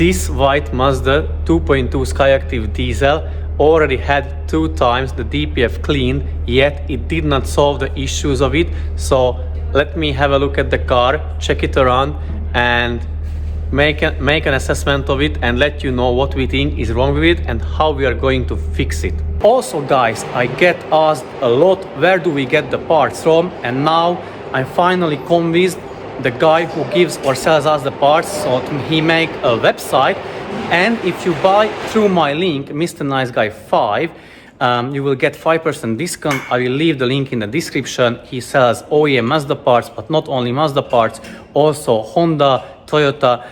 This white Mazda 2.2 Skyactiv diesel already had 2 times the DPF cleaned, yet it did not solve the issues of it. So let me have a look at the car, check it around, and make an assessment of it and let you know what we think is wrong with it and how we are going to fix it. Also guys, I get asked a lot, where do we get the parts from? And now I'm finally convinced the guy who gives or sells us the parts, so he make a website, and if you buy through my link, Mr. Nice Guy 5, you will get 5% discount. I will leave the link in the description. He sells OEM Mazda parts, but not only Mazda parts, also Honda, Toyota.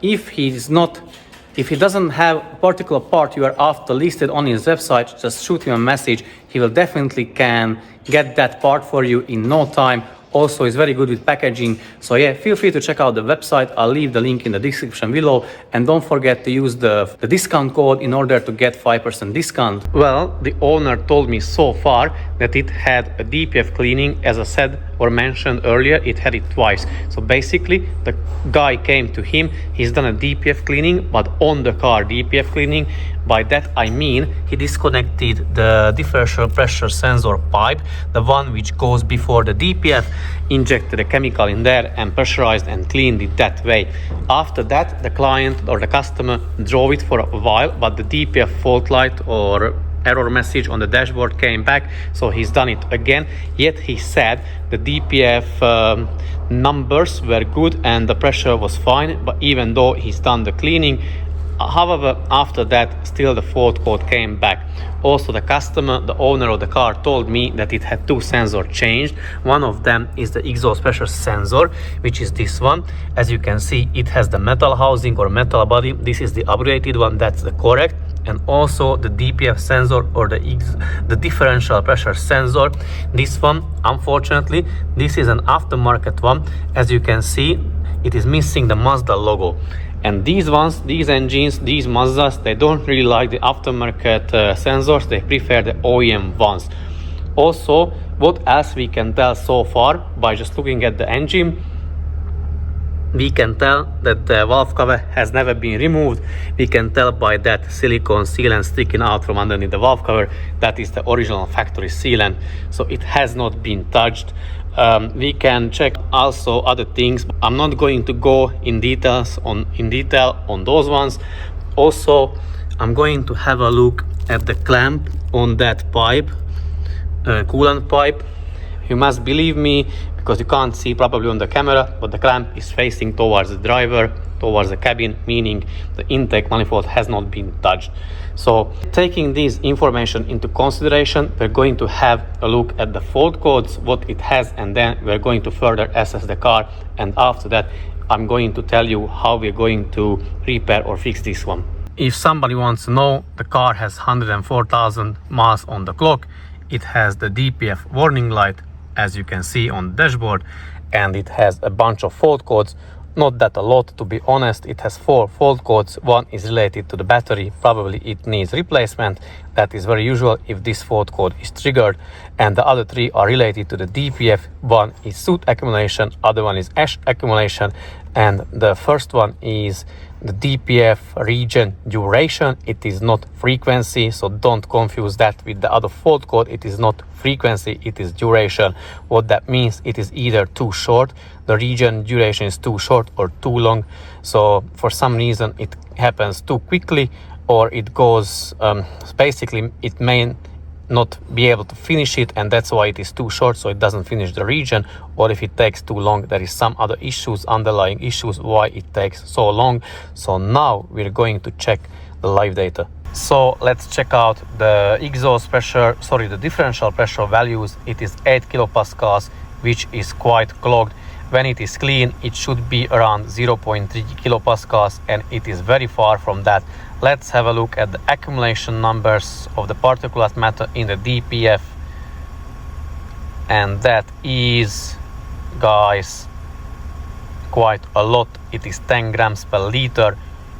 If he doesn't have a particular part you are after listed on his website, just shoot him a message. He will definitely can get that part for you in no time. Also, is very good with packaging. So yeah, feel free to check out the website. I'll leave the link in the description below. And don't forget to use the discount code in order to get 5% discount. Well, the owner told me so far that it had a DPF cleaning. As I said or mentioned earlier, it had it twice. So basically, the guy came to him. He's done a DPF cleaning, but on the car DPF cleaning. By that I mean he disconnected the differential pressure sensor pipe, the one which goes before the DPF, injected a chemical in there and pressurized and cleaned it that way. After that, the client or the customer drove it for a while, but the DPF fault light or error message on the dashboard came back, so he's done it again. Yet he said the DPF numbers were good and the pressure was fine, but even though he's done the cleaning, however, after that, still the fault code came back. Also, the customer, the owner of the car, told me that it had 2 sensors changed. One of them is the exhaust pressure sensor, which is this one. As you can see, it has the metal housing or metal body. This is the upgraded one, that's the correct. And also the DPF sensor or the differential pressure sensor. This one, unfortunately, this is an aftermarket one. As you can see, it is missing the Mazda logo. And these ones, these engines, these Mazdas, they don't really like the aftermarket sensors. They prefer the OEM ones. Also, what else we can tell so far by just looking at the engine? We can tell that the valve cover has never been removed. We can tell by that silicone sealant sticking out from underneath the valve cover. That is the original factory sealant, so it has not been touched. We can check also other things. I'm not going to go in detail on those ones. Also, I'm going to have a look at the clamp on that pipe, coolant pipe. You must believe me, because you can't see probably on the camera, but the clamp is facing towards the driver, towards the cabin, meaning the intake manifold has not been touched. So taking this information into consideration, we're going to have a look at the fault codes, what it has, and then we're going to further assess the car. And after that, I'm going to tell you how we're going to repair or fix this one. If somebody wants to know, the car has 104,000 miles on the clock. It has the DPF warning light, as you can see on the dashboard, and it has a bunch of fault codes. Not that a lot, to be honest. It has 4 fault codes. One is related to the battery, probably it needs replacement. That is very usual if this fault code is triggered. And the other 3 are related to the DPF. One is soot accumulation, other one is ash accumulation, and the first one is the DPF region duration. It is not frequency, so don't confuse that with the other fault code. It is not frequency, it is duration. What that means, it is either too short, the region duration is too short, or too long. So for some reason it happens too quickly, or it goes basically it may not be able to finish it, and that's why it is too short, so it doesn't finish the region. Or if it takes too long, there is some other issues, underlying issues why it takes so long. So now we're going to check the live data. So let's check out the the differential pressure values. It is 8 kilopascals, which is quite clogged. When it is clean, it should be around 0.3 kilopascals, and it is very far from that. Let's have a look at the accumulation numbers of the particulate matter in the DPF. And that is, guys, quite a lot. It is 10 grams per liter.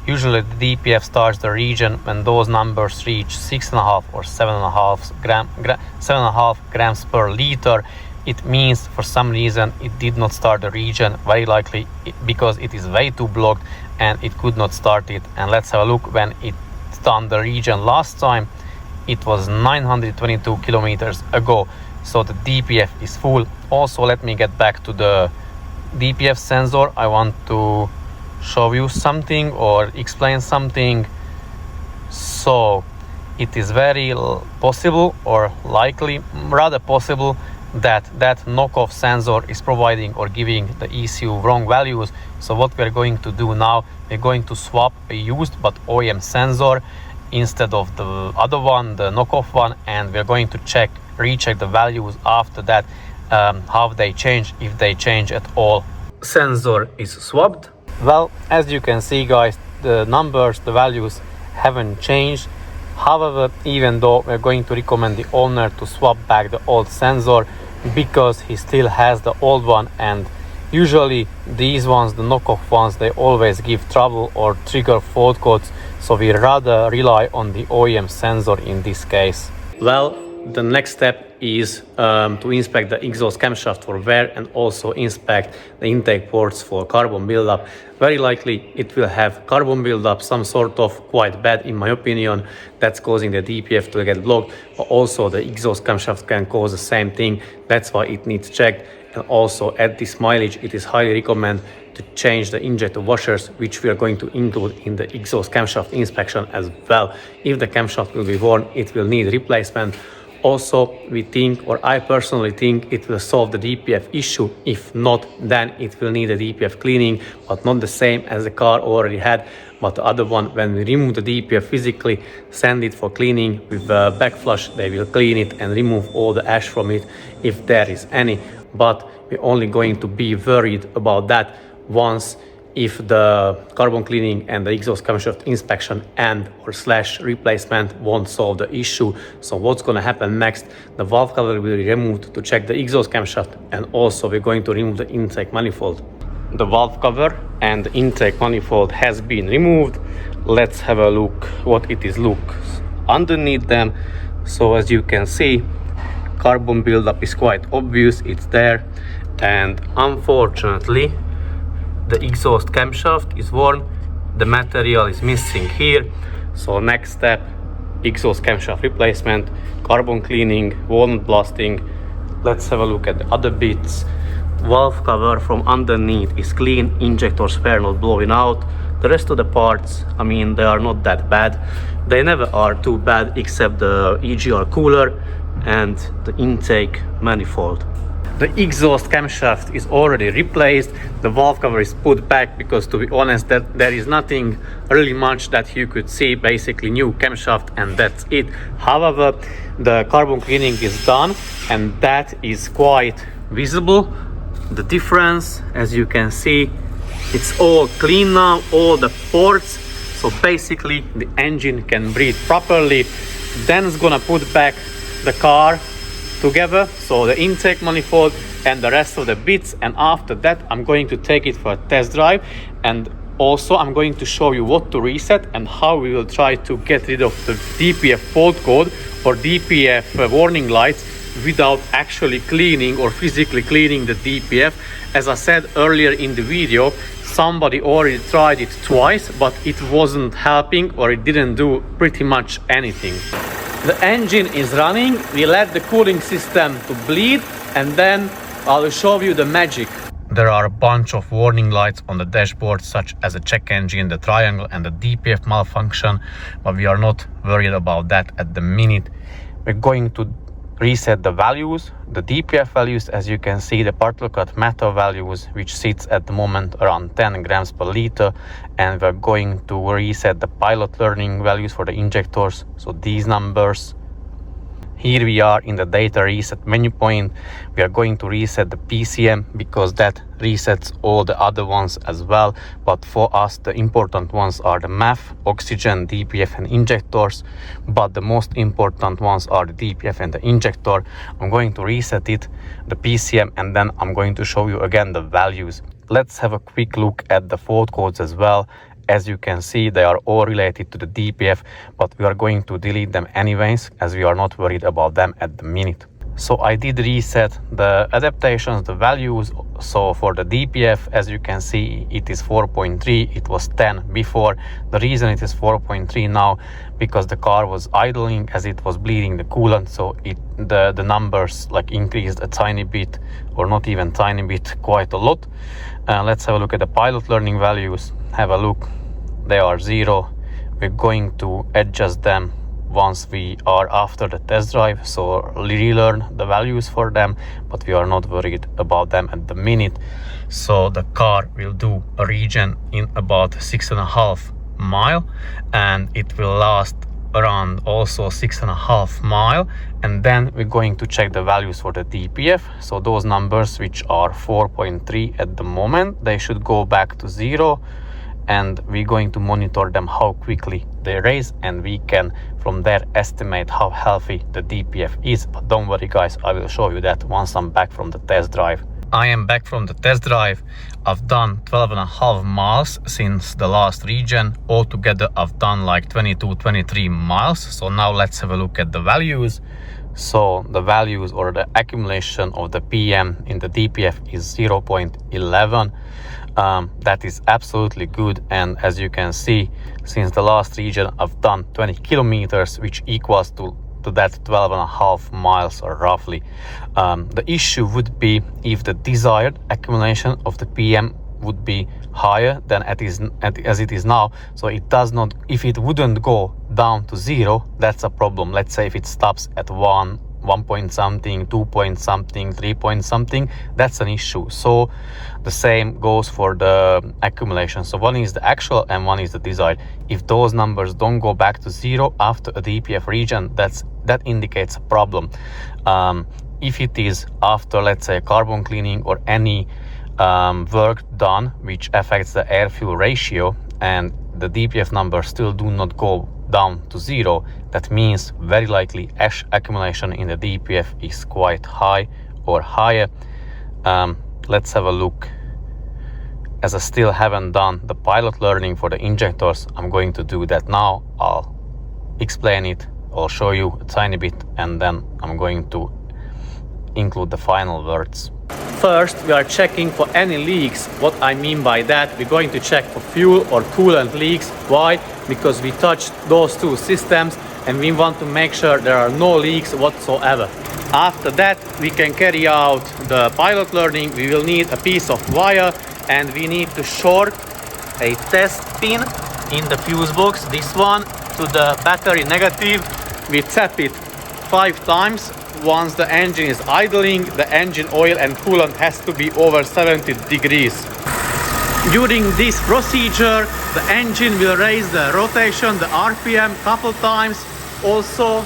Usually the DPF starts the region when those numbers reach 6.5 or 7.5 grams per liter, It means for some reason it did not start the region, very likely because it is way too blocked and it could not start it. And let's have a look when it done the region last time. It was 922 kilometers ago, so the DPF is full. Also, let me get back to the DPF sensor. I want to show you something or explain something. So it is very possible, or likely rather possible, that knockoff sensor is providing or giving the ECU wrong values. So what we're going to do now, we're going to swap a used but OEM sensor instead of the other one, the knockoff one, and we're going to recheck the values after that, how they change, if they change at all. Sensor is swapped. Well, as you can see, guys, the numbers, the values haven't changed. However, even though we're going to recommend the owner to swap back the old sensor because he still has the old one, and usually these ones, the knockoff ones, they always give trouble or trigger fault codes, so we rather rely on the OEM sensor in this case. Well, the next step is to inspect the exhaust camshaft for wear and also inspect the intake ports for carbon buildup. Very likely it will have carbon buildup, some sort of quite bad in my opinion, that's causing the DPF to get blocked. But also the exhaust camshaft can cause the same thing, that's why it needs checked. And also at this mileage it is highly recommended to change the injector washers, which we are going to include in the exhaust camshaft inspection as well. If the camshaft will be worn, it will need replacement. Also, we think, or I personally think, it will solve the DPF issue. If not, then it will need a DPF cleaning, but not the same as the car already had. But the other one, when we remove the DPF physically, send it for cleaning with the back flush, they will clean it and remove all the ash from it if there is any. But we're only going to be worried about that once, if the carbon cleaning and the exhaust camshaft inspection and or / replacement won't solve the issue. So what's going to happen next? The valve cover will be removed to check the exhaust camshaft, and also we're going to remove the intake manifold. The valve cover and the intake manifold has been removed. Let's have a look what it is looks underneath them. So as you can see, carbon buildup is quite obvious, it's there, and unfortunately the exhaust camshaft is worn, the material is missing here. So next step, exhaust camshaft replacement, carbon cleaning, walnut blasting. Let's have a look at the other bits. Valve cover from underneath is clean, injector spare not blowing out. The rest of the parts, I mean, they are not that bad. They never are too bad, except the EGR cooler and the intake manifold. The exhaust camshaft is already replaced. The valve cover is put back because, to be honest, that there is nothing really much that you could see. Basically new camshaft and that's it. However, the carbon cleaning is done and that is quite visible. The difference, as you can see, it's all clean now, all the ports. So basically the engine can breathe properly. Then it's gonna put back the car together, so the intake manifold and the rest of the bits, and after that I'm going to take it for a test drive, and also I'm going to show you what to reset and how we will try to get rid of the DPF fault code or DPF warning lights without actually cleaning or physically cleaning the DPF. As I said earlier in the video, somebody already tried it twice, but it wasn't helping, or it didn't do pretty much anything. The engine is running, we let the cooling system to bleed, and then I'll show you the magic. There are a bunch of warning lights on the dashboard, such as a check engine, the triangle and the DPF malfunction, but we are not worried about that at the minute. We're going to reset the values, the DPF values. As you can see, the particle cut matter values, which sits at the moment around 10 grams per liter, and we're going to reset the pilot learning values for the injectors, so these numbers. Here we are in the data reset menu point. We are going to reset the PCM because that resets all the other ones as well. But for us, the important ones are the MAF, oxygen, DPF and injectors. But the most important ones are the DPF and the injector. I'm going to reset it, the PCM, and then I'm going to show you again the values. Let's have a quick look at the fault codes as well. As you can see, they are all related to the DPF, but we are going to delete them anyways, as we are not worried about them at the minute. So I did reset the adaptations, the values. So for the DPF, as you can see, it is 4.3. It was 10 before. The reason it is 4.3 now, because the car was idling as it was bleeding the coolant. So the numbers like increased a tiny bit, or not even tiny bit, quite a lot. Let's have a look at the pilot learning values. Have a look. They are 0. We're going to adjust them once we are after the test drive, so relearn the values for them, but we are not worried about them at the minute. So the car will do a regen in about 6.5 miles, and it will last around also 6.5 miles, and then we're going to check the values for the DPF. So those numbers, which are 4.3 at the moment, they should go back to 0, and we're going to monitor them how quickly they raise, and we can from there estimate how healthy the DPF is. But don't worry guys, I will show you that once I'm back from the test drive. I am back from the test drive. I've done 12.5 miles since the last regen. Altogether I've done like 23 miles. So now let's have a look at the values. So the values, or the accumulation of the PM in the DPF, is 0.11. That is absolutely good, and as you can see, since the last regen I've done 20 kilometers, which equals to that 12.5 miles or roughly. The issue would be if the desired accumulation of the PM would be higher than as it is now. So it does not, if it wouldn't go down to 0, that's a problem. Let's say if it stops at 1 point something, 2 point something, 3 point something, that's an issue. So the same goes for the accumulation. So one is the actual and one is the desired. If those numbers don't go back to 0 after a DPF regen, that indicates a problem. If it is after, let's say, carbon cleaning or any work done which affects the air-fuel ratio, and the DPF numbers still do not go down to 0, that means very likely ash accumulation in the DPF is quite high or higher. Let's have a look. As I still haven't done the pilot learning for the injectors, I'm going to do that now. I'll explain it, I'll show you a tiny bit, and then I'm going to include the final words. First, we are checking for any leaks. What I mean by that, we're going to check for fuel or coolant leaks. Why? Because we touched those two systems and we want to make sure there are no leaks whatsoever. After that, we can carry out the pilot learning. We will need a piece of wire and we need to short a test pin in the fuse box, this one, to the battery negative. We tap it 5 times. Once the engine is idling, the engine oil and coolant has to be over 70 degrees. During this procedure, the engine will raise the rotation, the RPM, couple times. Also,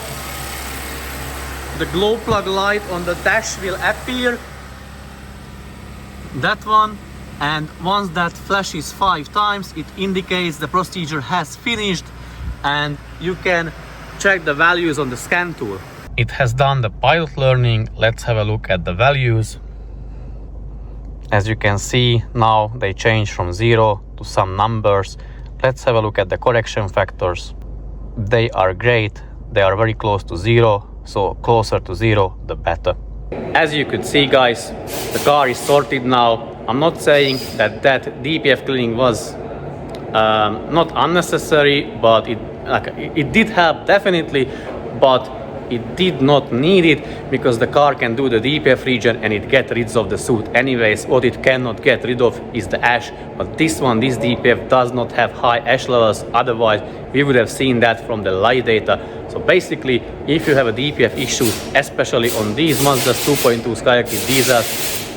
the glow plug light on the dash will appear. That one. And once that flashes 5 times, it indicates the procedure has finished, and you can check the values on the scan tool. It has done the pilot learning. Let's have a look at the values. As you can see, now they change from 0 to some numbers. Let's have a look at the correction factors. They are great. They are very close to 0. So closer to 0, the better. As you could see, guys, the car is sorted now. I'm not saying that DPF cleaning was not unnecessary, but it did help definitely, but it did not need it, because the car can do the DPF regen and it gets rid of the soot anyways. What it cannot get rid of is the ash, but this DPF does not have high ash levels, otherwise we would have seen that from the live data. So basically, if you have a DPF issue, especially on these Mazda 2.2 Skyactiv diesels,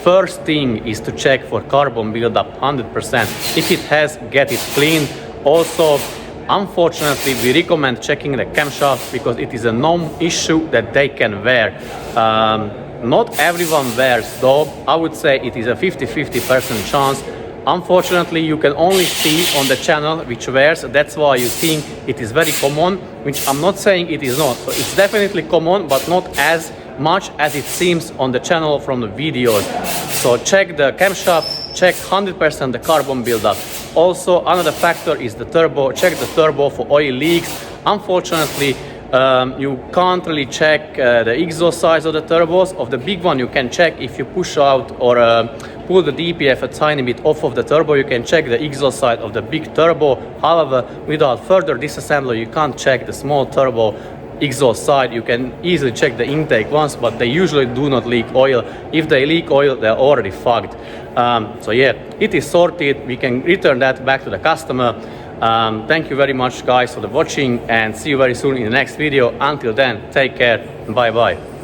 first thing is to check for carbon buildup 100%. If it has, get it cleaned. Also, unfortunately, we recommend checking the camshaft because it is a known issue that they can wear. Not everyone wears though. I would say it is a 50-50% chance. Unfortunately, you can only see on the channel which wears. That's why you think it is very common, which I'm not saying it is not. So it's definitely common, but not as much as it seems on the channel from the videos. So check the camshaft, check 100% the carbon buildup. Also, another factor is the turbo. Check the turbo for oil leaks. Unfortunately, You can't really check the exhaust size of the turbos. Of the big one, you can check if you push out or pull the DPF a tiny bit off of the turbo, you can check the exhaust side of the big turbo. However, without further disassembly, you can't check the small turbo exhaust side. You can easily check the intake ones, but they usually do not leak oil. If they leak oil, they're already fucked. So yeah, it is sorted. We can return that back to the customer. Thank you very much guys for the watching, and see you very soon in the next video. Until then, take care. Bye bye.